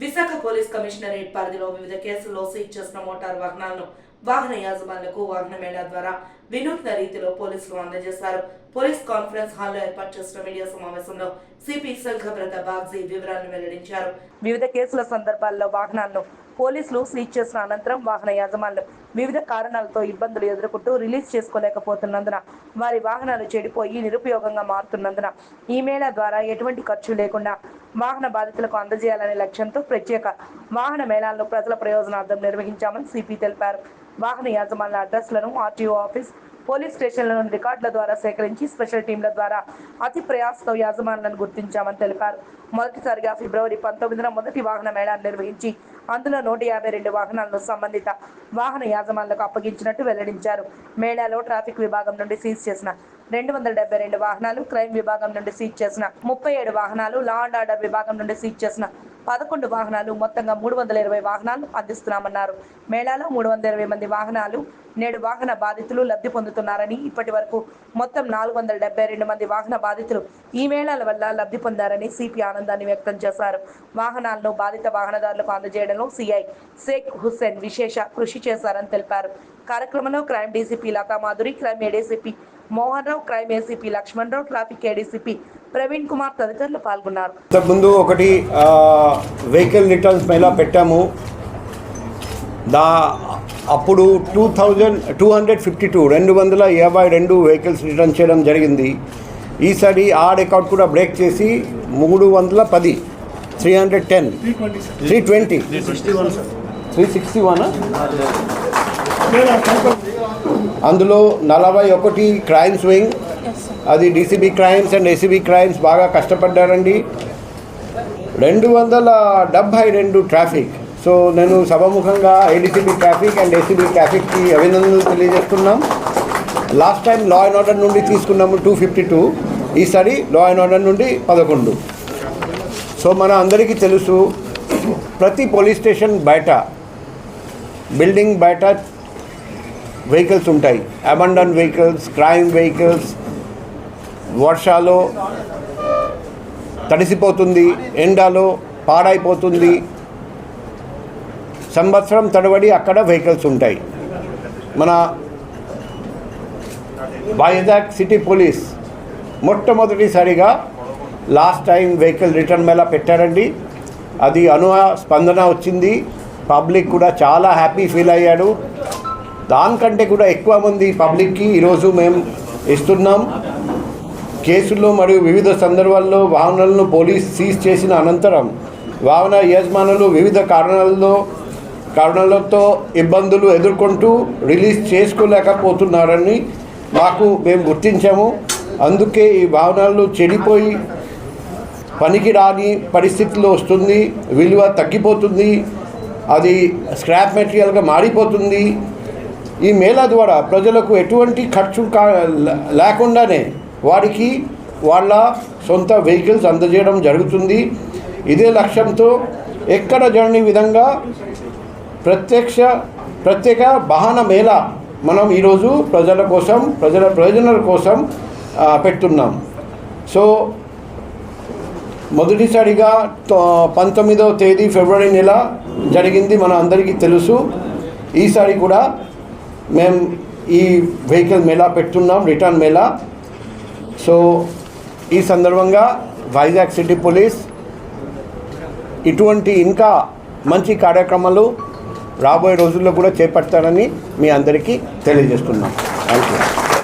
Visakha police commissionerate పరిధిలో వివిధ కేసుల్లో సీజ్ చేసిన మోటార్ వాహనాలను వాహన యాజమానులకు వాహన మేళా ద్వారా వినూత్న రీతిలో పోలీసులు అందజేశారు. పోలీస్ కాన్ఫరెన్స్ హాల్లో ఏర్పాటు చేసిన మీడియా సమావేశంలో సిపి సంఘబ్రత బాగ్జీ వివరాలను వెల్లడించారు. వివిధ కేసుల సందర్భాల్లో వాహనాలను పోలీసులు సీజ్ చేసిన అనంతరం వాహన యాజమానులు వివిధ కారణాలతో ఇబ్బందులు ఎదుర్కొంటూ రిలీజ్ చేసుకోలేకపోతున్నందున వారి వాహనాలు చెడిపోయి నిరుపయోగంగా మారుతున్నందున ఈ మేళా ద్వారా ఎటువంటి ఖర్చు లేకుండా వాహన బాధితులకు అందజేయాలనే లక్ష్యంతో ప్రత్యేక వాహన మేళాలను ప్రజల ప్రయోజనార్థం నిర్వహించామని సిపి తెలిపారు. వాహన యాజమానుల అడ్రస్లను ఆర్టీఓ ఆఫీస్, పోలీస్ స్టేషన్లను రికార్డుల ద్వారా సేకరించి స్పెషల్ టీంల ద్వారా అతి ప్రయాసతో యాజమానులను గుర్తించామని తెలిపారు. మొదటిసారిగా ఫిబ్రవరి 19న మొదటి వాహన మేళాను నిర్వహించి అందులో 152 వాహనాలను సంబంధిత వాహన యాజమానులకు అప్పగించినట్టు వెల్లడించారు. మేళాలో ట్రాఫిక్ విభాగం నుండి సీజ్ చేసిన 272 వాహనాలు, క్రైమ్ విభాగం నుండి సీజ్ చేసిన 37 వాహనాలు, లా అండ్ ఆర్డర్ విభాగం నుండి సీజ్ చేసిన 11 వాహనాలు, మొత్తంగా 320 వాహనాలు అందిస్తున్నామన్నారు. మేళాలో 320 మంది వాహనాలు నేడు వాహన బాధితులు లబ్ధి పొందుతున్నారని, ఇప్పటి వరకు మొత్తం 472 మంది వాహన బాధితులు ఈ మేళాల వల్ల లబ్ధి పొందారని సిపి ఆనందాన్ని వ్యక్తం చేశారు. వాహనాలను బాధిత వాహనదారులకు అందజేయడంలో సిఐ షేక్ హుస్సేన్ విశేష కృషి చేశారని తెలిపారు. కార్యక్రమంలో crime DCP Latha Madhuri, crime ADCP Mohan Rao, crime ACP Lakshman Rao, traffic ADCP Praveen Kumar తదితరులు పాల్గొన్నారు. ఇంతకుముందు ఒకటి వెహికల్ రిటర్న్స్ మేళా పెట్టాము. అప్పుడు 252 వెహికల్స్ రిటర్న్ చేయడం జరిగింది. ఈసారి ఆ రికార్డ్ కూడా బ్రేక్ చేసి 310 310 320 361 అందులో 41 క్రైమ్స్ వింగ్, అది DCB crimes and ACB crimes బాగా కష్టపడ్డారండి. 272 ట్రాఫిక్. సో నేను సభాముఖంగా ఏడీసీబీ ట్రాఫిక్ అండ్ ఏసీబీ ట్రాఫిక్కి అభినందనలు తెలియజేస్తున్నాం. Last time law and order నుండి తీసుకున్నాము 252, ఈసారి లా అండ్ ఆర్డర్ నుండి 11. సో మన అందరికీ తెలుసు, ప్రతి పోలీస్ స్టేషన్ బయట, బిల్డింగ్ బయట వెహికల్స్ ఉంటాయి. Abandon vehicles, crime vehicles. వర్షాలో తడిసిపోతుంది, ఎండలో పాడైపోతుంది, సంవత్సరం తడబడి అక్కడ వెహికల్స్ ఉంటాయి. మన వైజాగ్ సిటీ పోలీస్ మొట్టమొదటిసారిగా last time vehicle return Mela పెట్టారండి. అది స్పందన వచ్చింది. పబ్లిక్ కూడా చాలా హ్యాపీ ఫీల్ అయ్యాడు. దానికంటే కూడా ఎక్కువ మంది పబ్లిక్కి ఈరోజు మేము ఇస్తున్నాం. కేసుల్లో మరియు వివిధ సందర్భాల్లో వాహనాలను పోలీస్ సీజ్ చేసిన అనంతరం వాహన యజమానులు వివిధ కారణాలతో ఇబ్బందులు ఎదుర్కొంటూ రిలీజ్ చేసుకోలేకపోతున్నారని మేము గుర్తించాము. అందుకే ఈ వాహనాలు చెడిపోయి పనికి రాని పరిస్థితిలో వస్తుంది, విలువ తగ్గిపోతుంది, అది స్క్రాప్ మెటీరియల్గా మారిపోతుంది. ఈ మేళా ద్వారా ప్రజలకు ఎటువంటి ఖర్చు లేకుండానే వారికి వాళ్ళ సొంత వెహికల్స్ అందజేయడం జరుగుతుంది. ఇదే లక్ష్యంతో ఎక్కడ జరగని విధంగా ప్రత్యేక వాహన మేళా మనం ఈరోజు ప్రజల ప్రయోజనాల కోసం పెడుతున్నాం. సో మొదటిసారిగా 19వ తేదీ ఫిబ్రవరి నెల జరిగింది, మన అందరికీ తెలుసు. ఈసారి కూడా మేము ఈ వెహికల్ మేళా పెడుతున్నాం, రిటర్న్ మేళా. సో ఈ సందర్భంగా వైజాగ్ సిటీ పోలీస్ ఇటువంటి ఇంకా మంచి కార్యక్రమాలు రాబోయే రోజుల్లో కూడా చేపడతారని మీ అందరికీ తెలియజేస్తున్నాం. Thank you.